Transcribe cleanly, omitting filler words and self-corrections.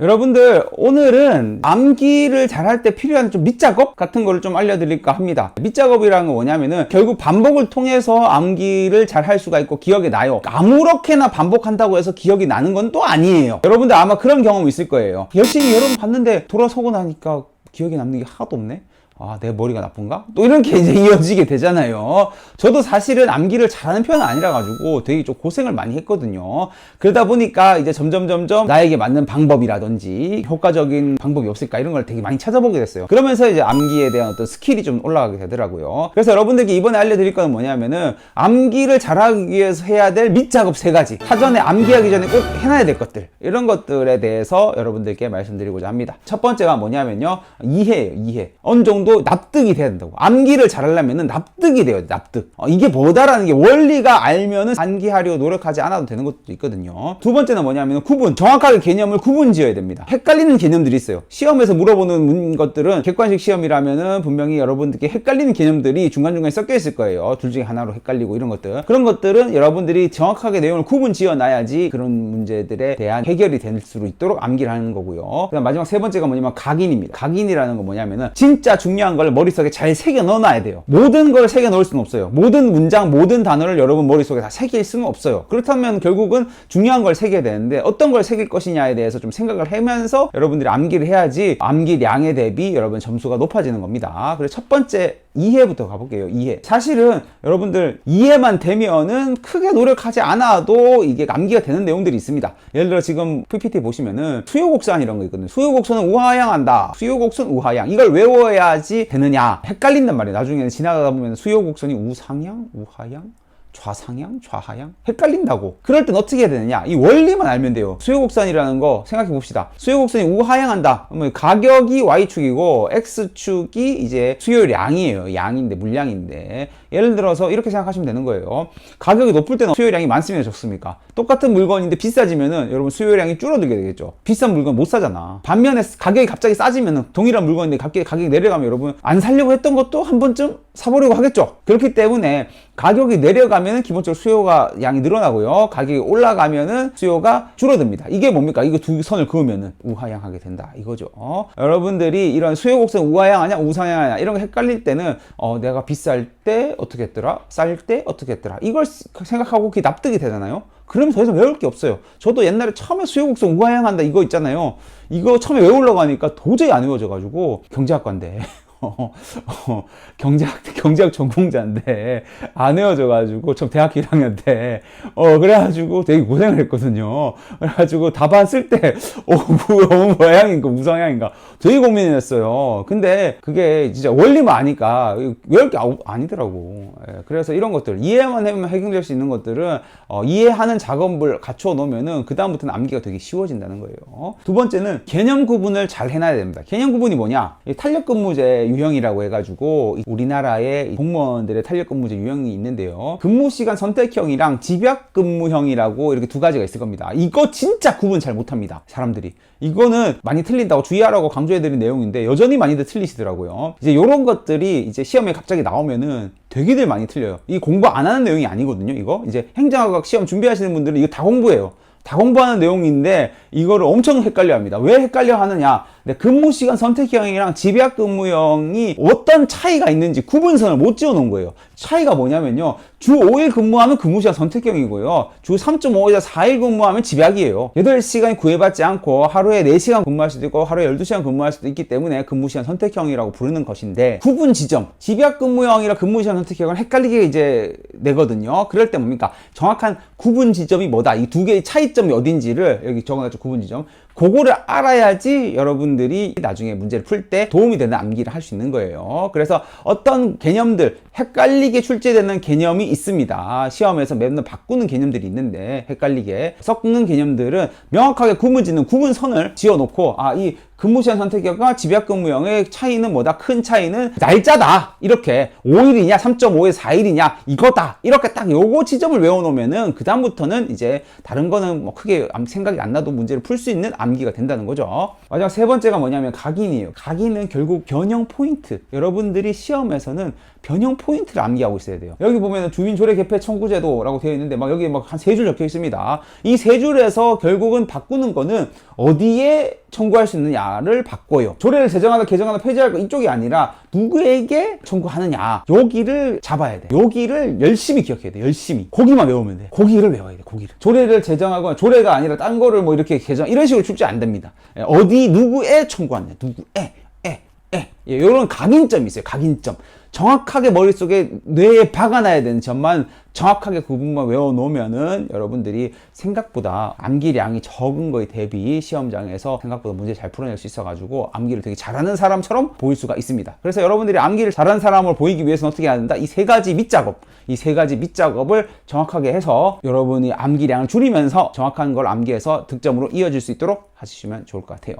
여러분들, 오늘은 암기를 잘할 때 필요한 좀 밑작업 같은 거를 좀 알려드릴까 합니다. 밑작업이라는 건 뭐냐면은 결국 반복을 통해서 암기를 잘 할 수가 있고 기억에 나요. 아무렇게나 반복한다고 해서 기억이 나는 건 또 아니에요. 여러분들 아마 그런 경험 있을 거예요. 열심히 여러 번 봤는데 돌아서고 나니까 기억에 남는 게 하나도 없네? 아, 내 머리가 나쁜가? 또 이렇게 이제 이어지게 되잖아요. 저도 사실은 암기를 잘하는 편은 아니라 가지고 되게 좀 고생을 많이 했거든요. 그러다 보니까 이제 점점 나에게 맞는 방법이라든지 효과적인 방법이 없을까 이런 걸 되게 많이 찾아보게 됐어요. 그러면서 이제 암기에 대한 어떤 스킬이 좀 올라가게 되더라고요. 그래서 여러분들께 이번에 알려드릴 거는 뭐냐면은 암기를 잘하기 위해서 해야 될 밑작업 3가지. 사전에 암기하기 전에 꼭 해놔야 될 것들. 이런 것들에 대해서 여러분들께 말씀드리고자 합니다. 첫 번째가 뭐냐면요. 이해예요, 이해. 어느 정도 납득이 돼야 된다고. 암기를 잘하려면 납득이 돼요. 납득. 이게 뭐다라는 게 원리가 알면은 암기하려고 노력하지 않아도 되는 것도 있거든요. 두 번째는 뭐냐면 구분. 정확하게 개념을 구분 지어야 됩니다. 헷갈리는 개념들이 있어요. 시험에서 물어보는 것들은 객관식 시험이라면은 분명히 여러분들께 헷갈리는 개념들이 중간중간에 섞여 있을 거예요. 둘 중에 하나로 헷갈리고 이런 것들. 그런 것들은 여러분들이 정확하게 내용을 구분 지어 놔야지 그런 문제들에 대한 해결이 될 수 있도록 암기를 하는 거고요. 그다음 마지막 3번째가 뭐냐면 각인입니다. 각인이라는 건 뭐냐면은 진짜 중요한 걸 머릿속에 잘 새겨 넣어놔야 돼요. 모든 걸 새겨 넣을 수는 없어요. 모든 문장, 모든 단어를 여러분 머릿속에 다 새길 수는 없어요. 그렇다면 결국은 중요한 걸 새겨야 되는데 어떤 걸 새길 것이냐에 대해서 좀 생각을 하면서 여러분들이 암기를 해야지 암기량에 대비 여러분 점수가 높아지는 겁니다. 그래서 첫 번째 이해부터 가볼게요. 이해. 사실은 여러분들 이해만 되면은 크게 노력하지 않아도 이게 암기가 되는 내용들이 있습니다. 예를 들어 지금 PPT 보시면은 수요곡선 이런 거 있거든요. 수요곡선은 우하향한다. 수요곡선 우하향. 이걸 외워야지 되느냐. 헷갈린단 말이에요. 나중에 지나가다 보면 수요곡선이 우상향? 우하향? 좌상향? 좌하향? 헷갈린다고. 그럴 땐 어떻게 해야 되느냐? 이 원리만 알면 돼요. 수요곡선이라는 거 생각해 봅시다. 수요곡선이 우하향한다. 그러면 가격이 Y축이고 X축이 이제 수요량이에요. 양인데, 물량인데. 예를 들어서 이렇게 생각하시면 되는 거예요. 가격이 높을 때는 수요량이 많습니까? 적습니까? 똑같은 물건인데 비싸지면은 여러분 수요량이 줄어들게 되겠죠. 비싼 물건 못 사잖아. 반면에 가격이 갑자기 싸지면은 동일한 물건인데 갑자기 가격이 내려가면 여러분 안 살려고 했던 것도 한 번쯤 사보려고 하겠죠. 그렇기 때문에 가격이 내려가면은 기본적으로 수요가 양이 늘어나고요. 가격이 올라가면은 수요가 줄어듭니다. 이게 뭡니까? 이거 두 선을 그으면은 우하향하게 된다. 이거죠. 여러분들이 이런 수요곡선 우하향하냐 우상향하냐 이런 거 헷갈릴 때는 내가 비쌀 때 어떻게 했더라? 쌀 때 어떻게 했더라? 이걸 생각하고 그게 납득이 되잖아요. 그러면 더 이상 외울 게 없어요. 저도 옛날에 처음에 수요곡선 우하향한다 이거 있잖아요. 이거 처음에 외우려고 하니까 도저히 안 외워져가지고 경제학과인데 경제학 전공자인데 안 외워져가지고 저 대학교 1학년 때 그래가지고 되게 고생을 했거든요. 그래가지고 답안 쓸 때 우하향인가 우상향인가 되게 고민했어요. 근데 그게 진짜 원리만 아니까 외울 게 아니더라고. 그래서 이런 것들 이해만 하면 해결될 수 있는 것들은 이해하는 작업을 갖춰 놓으면은 그 다음부터는 암기가 되게 쉬워진다는 거예요. 두 번째는 개념 구분을 잘 해놔야 됩니다. 개념 구분이 뭐냐? 탄력근무제 유형이라고 해가지고 우리나라의 공무원들의 탄력근무제 유형이 있는데요. 근무시간 선택형이랑 집약근무형이라고 이렇게 두 가지가 있을 겁니다. 이거 진짜 구분 잘 못합니다. 사람들이. 이거는 많이 틀린다고 주의하라고 강조해드린 내용인데 여전히 많이들 틀리시더라고요. 이제 이런 것들이 이제 시험에 갑자기 나오면은 되게들 많이 틀려요. 이 공부 안 하는 내용이 아니거든요. 이거 이제 행정학과 시험 준비하시는 분들은 이거 다 공부해요. 다 공부하는 내용인데 이거를 엄청 헷갈려 합니다. 왜 헷갈려 하느냐? 근무시간 선택형이랑 집약근무형이 어떤 차이가 있는지 구분선을 못 지어 놓은 거예요. 차이가 뭐냐면요. 주 5일 근무하면 근무시간 선택형이고요. 주 3.5일에서 4일 근무하면 집약이에요. 8시간이 구애받지 않고 하루에 4시간 근무할 수도 있고 하루에 12시간 근무할 수도 있기 때문에 근무시간 선택형이라고 부르는 것인데 구분 지점, 집약근무형이랑 근무시간 선택형을 헷갈리게 이제 내거든요. 그럴 때 뭡니까? 정확한 구분 지점이 뭐다. 이 두 개의 차이점이 어딘지를 여기 적어놨죠. 구분 지점. 그거를 알아야지 여러분들이 나중에 문제를 풀 때 도움이 되는 암기를 할 수 있는 거예요. 그래서 어떤 개념들, 헷갈리게 출제되는 개념이 있습니다. 시험에서 매번 바꾸는 개념들이 있는데 헷갈리게 섞는 개념들은 명확하게 구분짓는 구분선을 지어놓고 이 근무시간 선택형과 집약근무형의 차이는 뭐다? 큰 차이는 날짜다. 이렇게 5일이냐 3.5일 4일이냐 이거다. 이렇게 딱 요거 지점을 외워놓으면은 그 다음부터는 이제 다른 거는 뭐 크게 생각이 안 나도 문제를 풀 수 있는 암기가 된다는 거죠. 마지막 3번째가 뭐냐면 각인이에요. 각인은 결국 변형 포인트. 여러분들이 시험에서는 변형 포인트 포인트를 암기하고 있어야 돼요. 여기 보면은 주민 조례 개폐 청구제도라고 되어 있는데 막 여기 막 한 3줄 적혀 있습니다. 이 3줄에서 결국은 바꾸는 거는 어디에 청구할 수 있느냐를 바꿔요. 조례를 제정하다 개정하다 폐지할 거 이쪽이 아니라 누구에게 청구하느냐, 여기를 잡아야 돼. 여기를 열심히 기억해야 돼. 열심히 거기만 외우면 돼. 거기를 외워야 돼. 거기를. 조례를 제정하거나 조례가 아니라 딴 거를 뭐 이렇게 개정 이런 식으로 출제 안 됩니다. 어디 누구에 청구하느냐, 누구에 이런 각인점이 있어요. 각인점. 정확하게 머릿속에 뇌에 박아놔야 되는 점만 정확하게 그 부분만 외워놓으면은 여러분들이 생각보다 암기량이 적은 거에 대비 시험장에서 생각보다 문제 잘 풀어낼 수 있어가지고 암기를 되게 잘하는 사람처럼 보일 수가 있습니다. 그래서 여러분들이 암기를 잘하는 사람을 보이기 위해서는 어떻게 해야 된다? 이 3가지 밑작업, 이 3가지 밑작업을 정확하게 해서 여러분이 암기량을 줄이면서 정확한 걸 암기해서 득점으로 이어질 수 있도록 하시면 좋을 것 같아요.